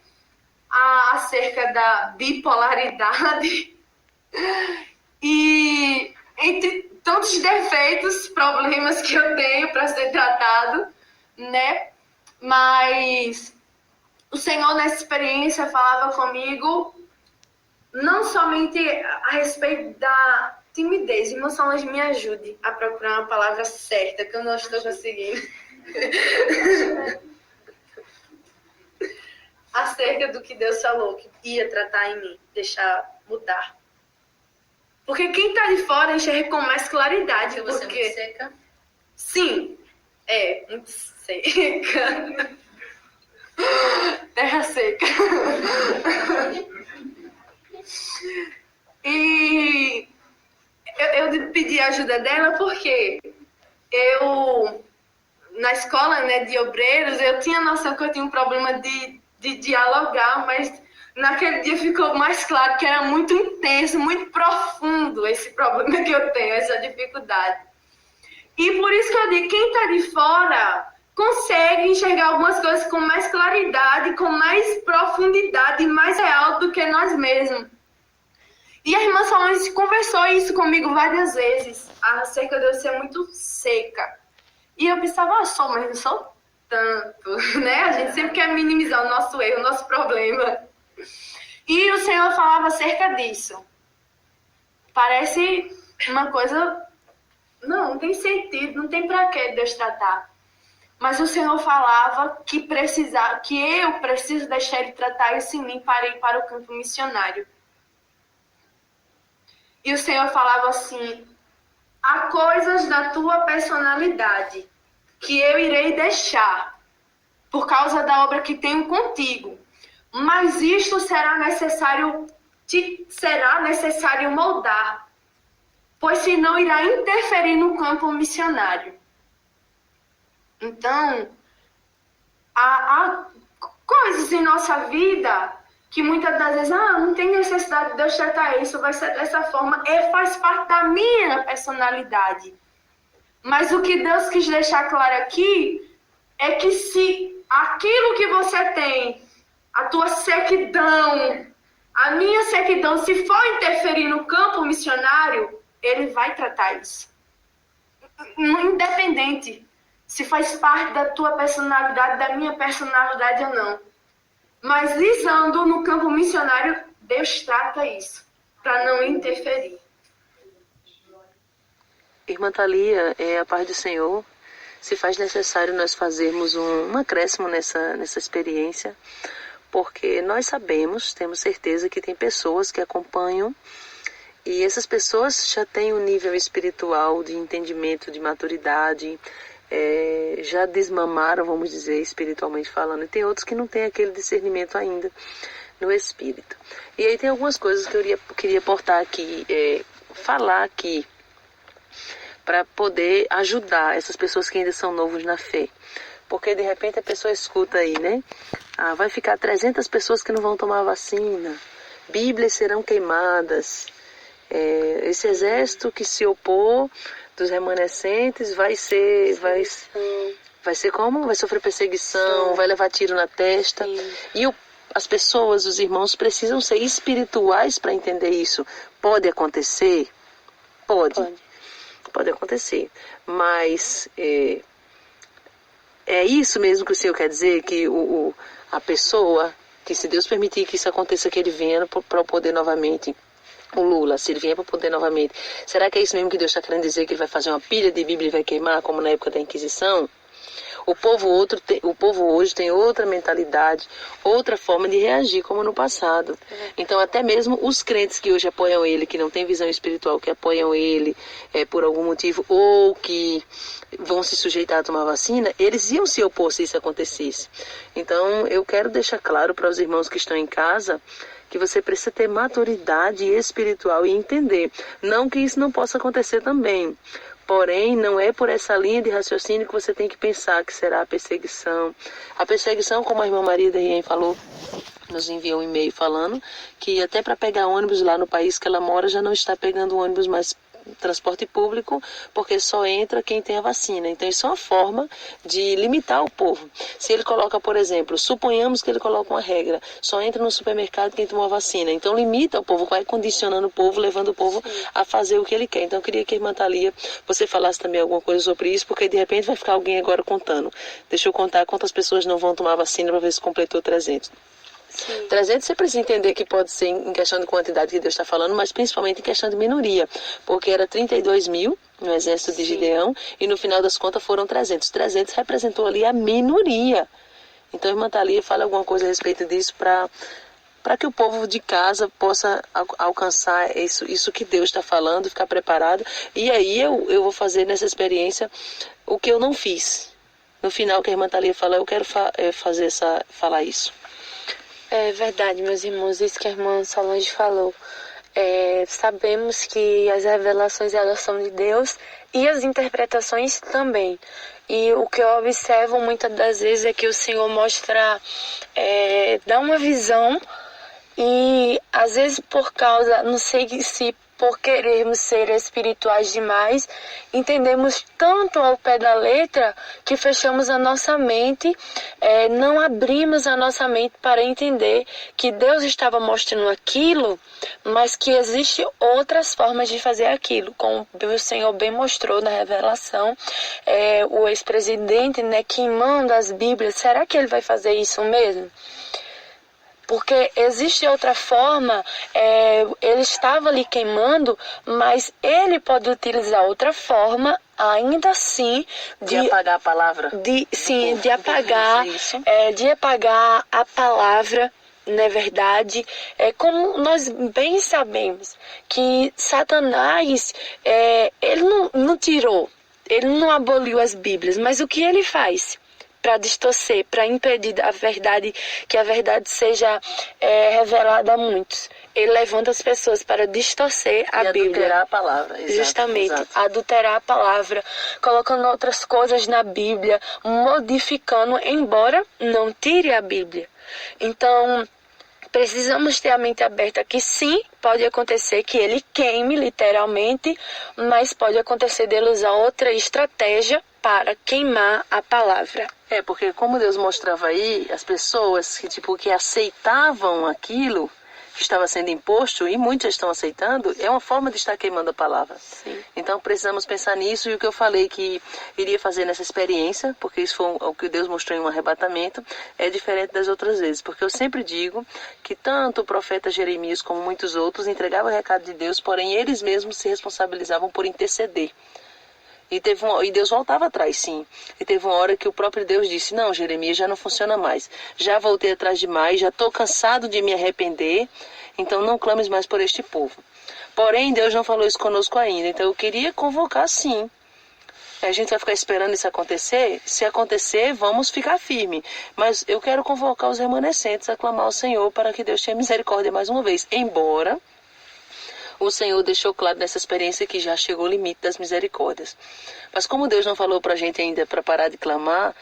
acerca da bipolaridade. E entre tantos defeitos, problemas que eu tenho para ser tratado, né? Mas o Senhor, nessa experiência, falava comigo não somente a respeito da timidez. Irmão Solange, me ajude a procurar uma palavra certa, que eu não estou conseguindo. Acerca do que Deus falou, que ia tratar em mim, deixar mudar. Porque quem está de fora enxerga com mais claridade. Se você porque... é muito seca? Sim, muito seca. Terra seca. E eu pedi a ajuda dela porque eu, na escola, né, de obreiros, eu tinha noção que eu tinha um problema de dialogar, mas naquele dia ficou mais claro que era muito intenso, muito profundo esse problema que eu tenho, essa dificuldade. E por isso que eu digo, quem está de fora consegue enxergar algumas coisas com mais claridade, com mais profundidade, mais real do que nós mesmos. E a irmã Solange conversou isso comigo várias vezes, acerca de eu ser muito seca. E eu pensava, sou, mas não sou tanto, né? A gente sempre quer minimizar o nosso erro, o nosso problema. E o Senhor falava acerca disso. Parece uma coisa... Não tem sentido, não tem para que Deus tratar. Mas o Senhor falava que eu preciso deixar Ele tratar isso em mim para ir para o campo missionário. E o Senhor falava assim, há coisas da tua personalidade que eu irei deixar por causa da obra que tenho contigo. Mas isto será necessário moldar, pois senão irá interferir no campo missionário. Então, há coisas em nossa vida que muitas das vezes, não tem necessidade de Deus tratar isso, vai ser dessa forma, faz parte da minha personalidade. Mas o que Deus quis deixar claro aqui é que se aquilo que você tem, a tua sequidão, a minha sequidão, se for interferir no campo missionário, Ele vai tratar isso. Independente se faz parte da tua personalidade, da minha personalidade ou não. Mas visando no campo missionário, Deus trata isso, para não interferir. Irmã Thalia, a paz do Senhor, se faz necessário nós fazermos um acréscimo nessa experiência, porque nós sabemos, temos certeza que tem pessoas que acompanham e essas pessoas já têm um nível espiritual de entendimento, de maturidade, já desmamaram, vamos dizer, espiritualmente falando, e tem outros que não têm aquele discernimento ainda no espírito. E aí tem algumas coisas que eu queria portar aqui, falar aqui, para poder ajudar essas pessoas que ainda são novos na fé. Porque de repente a pessoa escuta aí, né? Vai ficar 300 pessoas que não vão tomar vacina, Bíblias serão queimadas, esse exército que se opor dos remanescentes vai ser como? Vai sofrer perseguição, vai levar tiro na testa. Sim. E as pessoas, os irmãos, precisam ser espirituais para entender isso. Pode acontecer? Pode acontecer. Mas é isso mesmo que o Senhor quer dizer? Que a pessoa, que se Deus permitir que isso aconteça, que ele venha para o poder novamente. O Lula, se ele vier para o poder novamente, será que é isso mesmo que Deus está querendo dizer, que ele vai fazer uma pilha de Bíblia e vai queimar, como na época da Inquisição? O povo hoje tem outra mentalidade, outra forma de reagir, como no passado. Então, até mesmo os crentes que hoje apoiam ele, que não têm visão espiritual, que apoiam ele por algum motivo, ou que vão se sujeitar a tomar vacina, eles iam se opor se isso acontecesse. Então, eu quero deixar claro para os irmãos que estão em casa, que você precisa ter maturidade espiritual e entender. Não que isso não possa acontecer também. Porém, não é por essa linha de raciocínio que você tem que pensar que será a perseguição. A perseguição, como a irmã Maria da Rien falou, nos enviou um e-mail falando que até para pegar ônibus lá no país que ela mora, já não está pegando ônibus mais transporte público, porque só entra quem tem a vacina. Então isso é uma forma de limitar o povo. Se ele coloca, por exemplo, suponhamos que ele coloca uma regra, só entra no supermercado quem tomou a vacina. Então limita o povo, vai condicionando o povo, levando o povo a fazer o que ele quer. Então eu queria que a irmã Thalia, você falasse também alguma coisa sobre isso, porque de repente vai ficar alguém agora contando. Deixa eu contar quantas pessoas não vão tomar vacina para ver se completou 300. Sim. 300 você precisa entender que pode ser em questão de quantidade que Deus está falando, mas principalmente em questão de minoria, porque era 32 mil no exército de Gideão e no final das contas foram 300. 300 representou ali a minoria. Então, irmã Thalia, fala alguma coisa a respeito disso para que o povo de casa possa alcançar isso que Deus está falando, ficar preparado. E aí eu vou fazer nessa experiência o que eu não fiz. No final que a irmã Thalia fala, eu quero falar isso. É verdade, meus irmãos, isso que a irmã Solange falou. Sabemos que as revelações elas são de Deus e as interpretações também. E o que eu observo muitas das vezes é que o Senhor mostra, dá uma visão e às vezes por causa, não sei se por querermos ser espirituais demais, entendemos tanto ao pé da letra que fechamos a nossa mente, não abrimos a nossa mente para entender que Deus estava mostrando aquilo, mas que existem outras formas de fazer aquilo, como o Senhor bem mostrou na revelação, o ex-presidente, né, queimando as Bíblias. Será que ele vai fazer isso mesmo? Porque existe outra forma, ele estava ali queimando, mas ele pode utilizar outra forma, ainda assim, de apagar a palavra. De apagar a palavra, não é verdade? Como nós bem sabemos, que Satanás, ele não tirou, ele não aboliu as Bíblias, mas o que ele faz? Para distorcer, para impedir a verdade, que a verdade seja revelada a muitos. Ele levanta as pessoas para distorcer a Bíblia. Adulterar a palavra. Exato, justamente, exato. Adulterar a palavra, colocando outras coisas na Bíblia, modificando, embora não tire a Bíblia. Então, precisamos ter a mente aberta que sim, pode acontecer que ele queime literalmente, mas pode acontecer dele usar outra estratégia para queimar a palavra. Porque como Deus mostrava aí, as pessoas que aceitavam aquilo que estava sendo imposto, e muitos estão aceitando, é uma forma de estar queimando a palavra. Sim. Então precisamos pensar nisso, e o que eu falei que iria fazer nessa experiência, porque isso foi o que Deus mostrou em um arrebatamento, é diferente das outras vezes, porque eu sempre digo que tanto o profeta Jeremias como muitos outros entregavam o recado de Deus, porém eles mesmos se responsabilizavam por interceder. E Deus voltava atrás, sim. E teve uma hora que o próprio Deus disse, não, Jeremias, já não funciona mais. Já voltei atrás demais, já estou cansado de me arrepender, então não clames mais por este povo. Porém, Deus não falou isso conosco ainda, então eu queria convocar, sim. A gente vai ficar esperando isso acontecer? Se acontecer, vamos ficar firme. Mas eu quero convocar os remanescentes a clamar ao Senhor para que Deus tenha misericórdia mais uma vez. Embora o Senhor deixou claro nessa experiência que já chegou o limite das misericórdias. Mas como Deus não falou para a gente ainda para parar de clamar,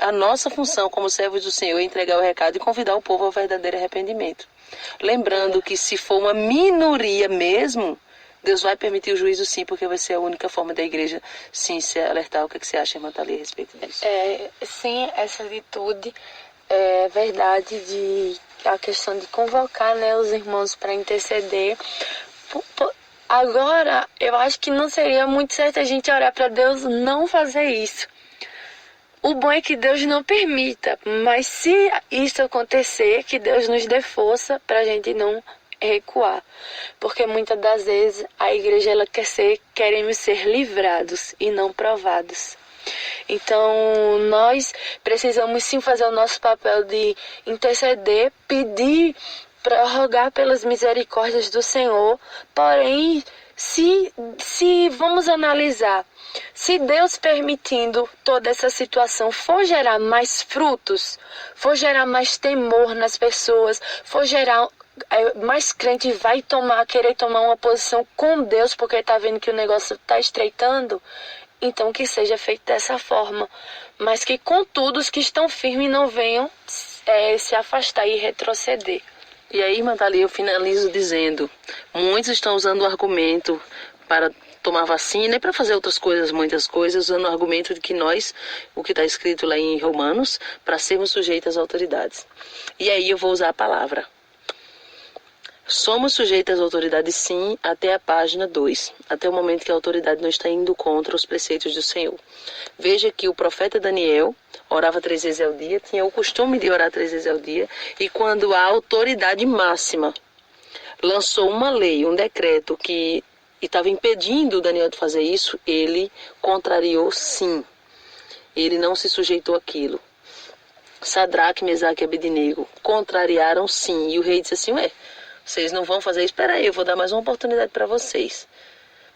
a nossa função como servos do Senhor é entregar o recado e convidar o povo ao verdadeiro arrependimento. Lembrando que se for uma minoria mesmo, Deus vai permitir o juízo sim, porque vai ser a única forma da igreja sim se alertar. O que você acha, irmã Thalia, a respeito disso? Sim, essa atitude é verdade, a questão de convocar, né, os irmãos para interceder. Agora, eu acho que não seria muito certo a gente orar para Deus não fazer isso. O bom é que Deus não permita, mas se isso acontecer, que Deus nos dê força para a gente não recuar. Porque muitas das vezes a igreja queremos ser livrados e não provados. Então, nós precisamos sim fazer o nosso papel de interceder, pedir, rogar pelas misericórdias do Senhor. Porém, se vamos analisar, se Deus permitindo toda essa situação for gerar mais frutos, for gerar mais temor nas pessoas, for gerar mais crente vai querer tomar uma posição com Deus porque está vendo que o negócio está estreitando, então que seja feito dessa forma. Mas que contudo os que estão firmes não venham se afastar e retroceder. E aí, irmã Thalia, eu finalizo dizendo, muitos estão usando o argumento para tomar vacina e para fazer outras coisas, muitas coisas, usando o argumento de que nós, o que está escrito lá em Romanos, para sermos sujeitos às autoridades. E aí eu vou usar a palavra. Somos sujeitos às autoridades, sim, até a página 2, até o momento que a autoridade não está indo contra os preceitos do Senhor. Veja que o profeta Daniel orava 3 vezes ao dia, tinha o costume de orar 3 vezes ao dia, e quando a autoridade máxima lançou uma lei, um decreto que estava impedindo o Daniel de fazer isso, ele contrariou, sim. Ele não se sujeitou àquilo. Sadraque, Mesaque e Abednego contrariaram, sim, e o rei disse assim, vocês não vão fazer isso? Espera aí, eu vou dar mais uma oportunidade para vocês.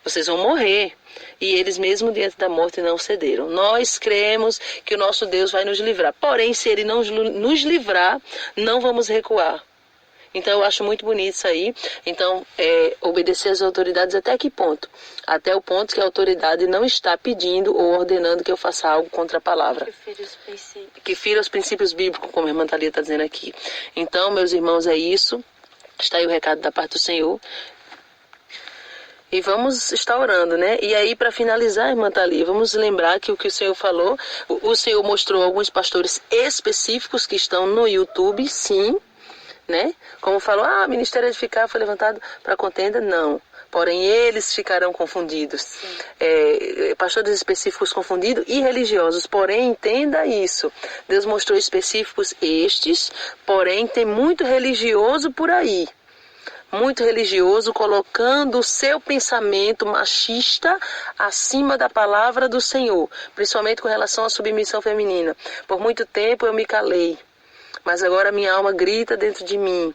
Vocês vão morrer. E eles mesmo diante da morte não cederam. Nós cremos que o nosso Deus vai nos livrar. Porém, se Ele não nos livrar, não vamos recuar. Então, eu acho muito bonito isso aí. Então, obedecer às autoridades até que ponto? Até o ponto que a autoridade não está pedindo ou ordenando que eu faça algo contra a palavra. Que fira os princípios bíblicos, como a irmã Thalia está dizendo aqui. Então, meus irmãos, é isso. Está aí o recado da parte do Senhor. E vamos estar orando, né? E aí, para finalizar, irmã Thalia, vamos lembrar que o que o Senhor falou, o Senhor mostrou alguns pastores específicos que estão no YouTube, sim, né? Como falou, Ministério Edificar foi levantado para contenda, não. Porém, eles ficarão confundidos. Pastores específicos confundidos e religiosos. Porém, entenda isso. Deus mostrou específicos estes, porém, tem muito religioso por aí. Muito religioso, colocando o seu pensamento machista acima da palavra do Senhor. Principalmente com relação à submissão feminina. Por muito tempo eu me calei. Mas agora minha alma grita dentro de mim.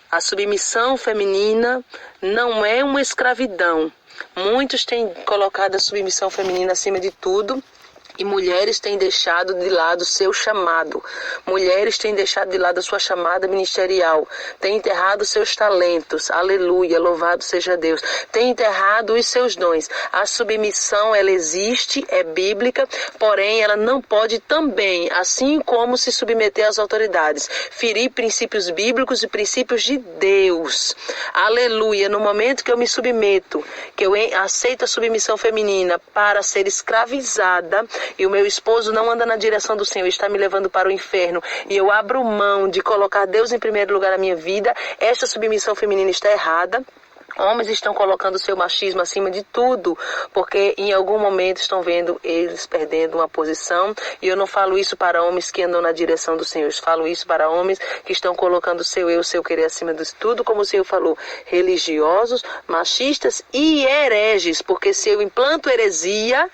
A submissão feminina não é uma escravidão. Muitos têm colocado a submissão feminina acima de tudo. E mulheres têm deixado de lado o seu chamado. Mulheres têm deixado de lado a sua chamada ministerial. Têm enterrado seus talentos. Aleluia, louvado seja Deus. Têm enterrado os seus dons. A submissão, ela existe, é bíblica, porém ela não pode também, assim como se submeter às autoridades, ferir princípios bíblicos e princípios de Deus. Aleluia, no momento que eu me submeto, que eu aceito a submissão feminina para ser escravizada, e o meu esposo não anda na direção do Senhor, está me levando para o inferno, e eu abro mão de colocar Deus em primeiro lugar na minha vida, esta submissão feminina está errada. Homens estão colocando o seu machismo acima de tudo, porque em algum momento estão vendo eles perdendo uma posição, e eu não falo isso para homens que andam na direção do Senhor, eu falo isso para homens que estão colocando o seu querer acima de tudo, como o Senhor falou, religiosos, machistas e hereges, porque se eu implanto heresia,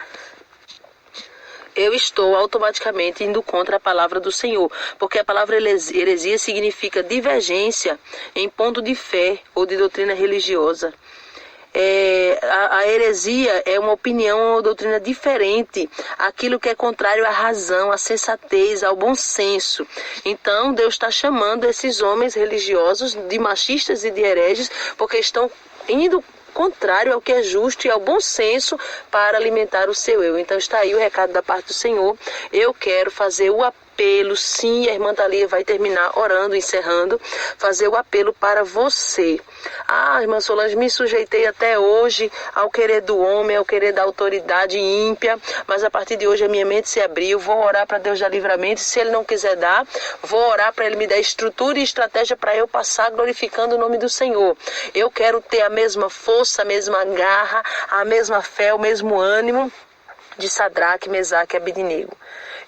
eu estou automaticamente indo contra a palavra do Senhor, porque a palavra heresia significa divergência em ponto de fé ou de doutrina religiosa. A heresia é uma opinião ou doutrina diferente, aquilo que é contrário à razão, à sensatez, ao bom senso. Então Deus está chamando esses homens religiosos de machistas e de hereges, porque estão indo contrário ao que é justo e ao bom senso para alimentar o seu eu. Então está aí o recado da parte do Senhor. Eu quero fazer o apelo, sim, a irmã Thalia vai terminar orando, encerrando, fazer o apelo para você. Irmã Solange, me sujeitei até hoje ao querer do homem, ao querer da autoridade ímpia, mas a partir de hoje a minha mente se abriu, vou orar para Deus dar livramento, se Ele não quiser dar, vou orar para Ele me dar estrutura e estratégia para eu passar glorificando o nome do Senhor. Eu quero ter a mesma força, a mesma garra, a mesma fé, o mesmo ânimo de Sadraque, Mesaque e Abednego.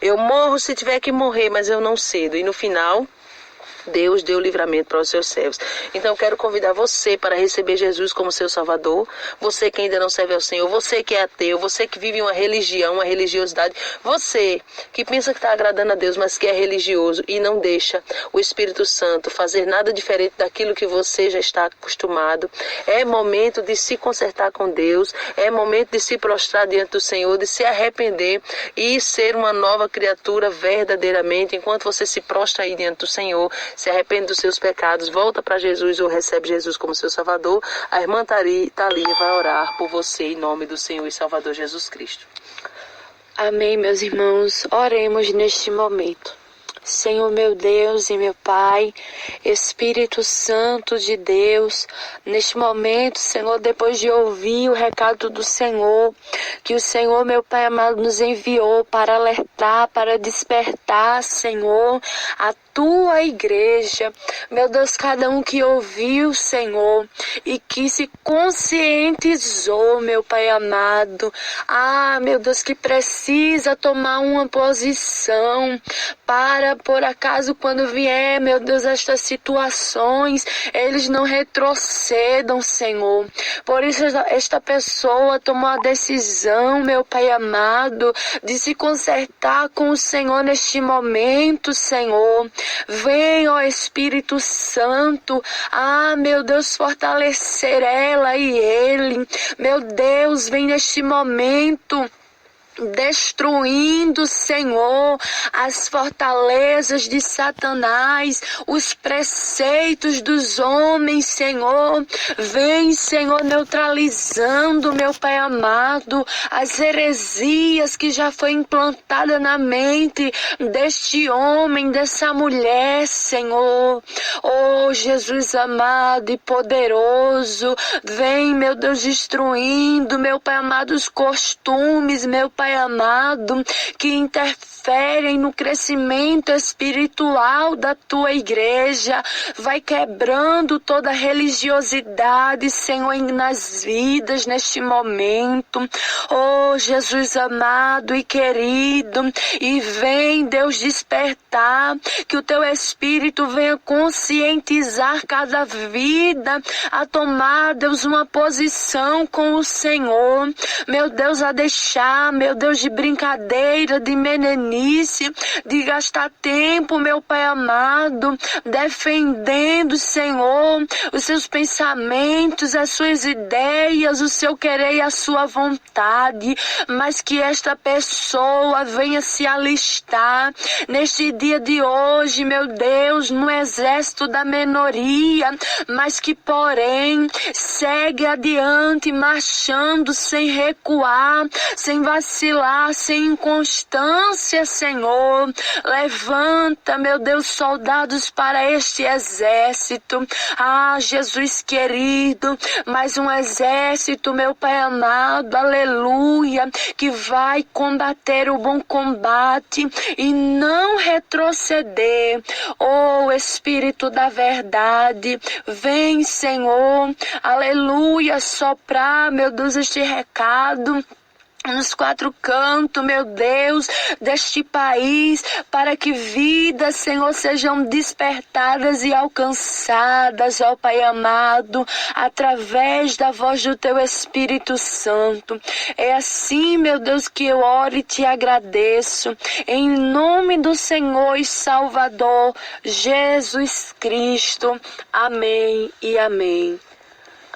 Eu morro se tiver que morrer, mas eu não cedo. E no final, Deus deu livramento para os seus servos. Então eu quero convidar você para receber Jesus como seu Salvador. Você que ainda não serve ao Senhor, você que é ateu, você que vive uma religião, uma religiosidade, você que pensa que está agradando a Deus, mas que é religioso e não deixa o Espírito Santo fazer nada diferente daquilo que você já está acostumado. É momento de se consertar com Deus, é momento de se prostrar diante do Senhor, de se arrepender e ser uma nova criatura verdadeiramente. Enquanto você se prostra aí diante do Senhor, se arrepende dos seus pecados, volta para Jesus ou recebe Jesus como seu Salvador, a irmã Thalia vai orar por você em nome do Senhor e Salvador Jesus Cristo. Amém, meus irmãos. Oremos neste momento. Senhor meu Deus e meu Pai, Espírito Santo de Deus, neste momento, Senhor, depois de ouvir o recado do Senhor, que o Senhor, meu Pai amado, nos enviou para alertar, para despertar, Senhor, a tua igreja, meu Deus, cada um que ouviu, Senhor, e que se conscientizou, meu Pai amado, meu Deus, que precisa tomar uma posição para, por acaso, quando vier, meu Deus, estas situações, eles não retrocedam, Senhor. Por isso, esta pessoa tomou a decisão, meu Pai amado, de se consertar com o Senhor neste momento, Senhor. Vem, ó Espírito Santo, meu Deus, fortalecer ela e ele. Meu Deus, vem neste momento destruindo, Senhor, as fortalezas de Satanás, os preceitos dos homens, Senhor. Vem, Senhor, neutralizando, meu Pai amado, as heresias que já foi implantada na mente deste homem, dessa mulher, Senhor. Oh, Jesus amado e poderoso, vem, meu Deus, destruindo, meu Pai amado, os costumes, meu Pai amado, que interferem no crescimento espiritual da tua igreja. Vai quebrando toda religiosidade, Senhor, nas vidas neste momento. Oh, Jesus amado e querido, e vem, Deus, despertar, que o teu Espírito venha conscientizar cada vida a tomar, Deus, uma posição com o Senhor. Meu Deus, a deixar, meu Deus, de brincadeira, de meninice, de gastar tempo, meu Pai amado, defendendo, Senhor, os seus pensamentos, as suas ideias, o seu querer e a sua vontade, mas que esta pessoa venha se alistar neste dia de hoje, meu Deus, no exército da minoria, mas que, porém, segue adiante, marchando sem recuar, sem vacilar, sem inconstância, Senhor. Levanta, meu Deus, soldados para este exército. Jesus querido, mais um exército, meu Pai amado, aleluia, que vai combater o bom combate e não retroceder. Oh, Espírito da verdade, vem, Senhor, aleluia, soprar, meu Deus, este recado nos quatro cantos, meu Deus, deste país, para que vidas, Senhor, sejam despertadas e alcançadas, ó Pai amado, através da voz do teu Espírito Santo. É assim, meu Deus, que eu oro e te agradeço, em nome do Senhor e Salvador, Jesus Cristo. Amém e amém.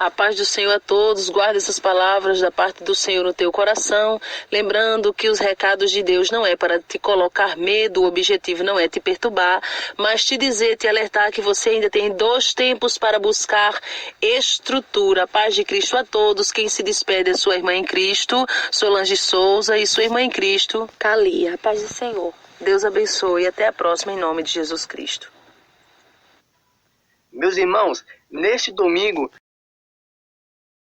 A paz do Senhor a todos, guarda essas palavras da parte do Senhor no teu coração, lembrando que os recados de Deus não é para te colocar medo, o objetivo não é te perturbar, mas te dizer, te alertar que você ainda tem 2 tempos para buscar estrutura. A paz de Cristo a todos, quem se despede é sua irmã em Cristo, Solange Souza, e sua irmã em Cristo, Thalia. A paz do Senhor. Deus abençoe e até a próxima em nome de Jesus Cristo. Meus irmãos, neste domingo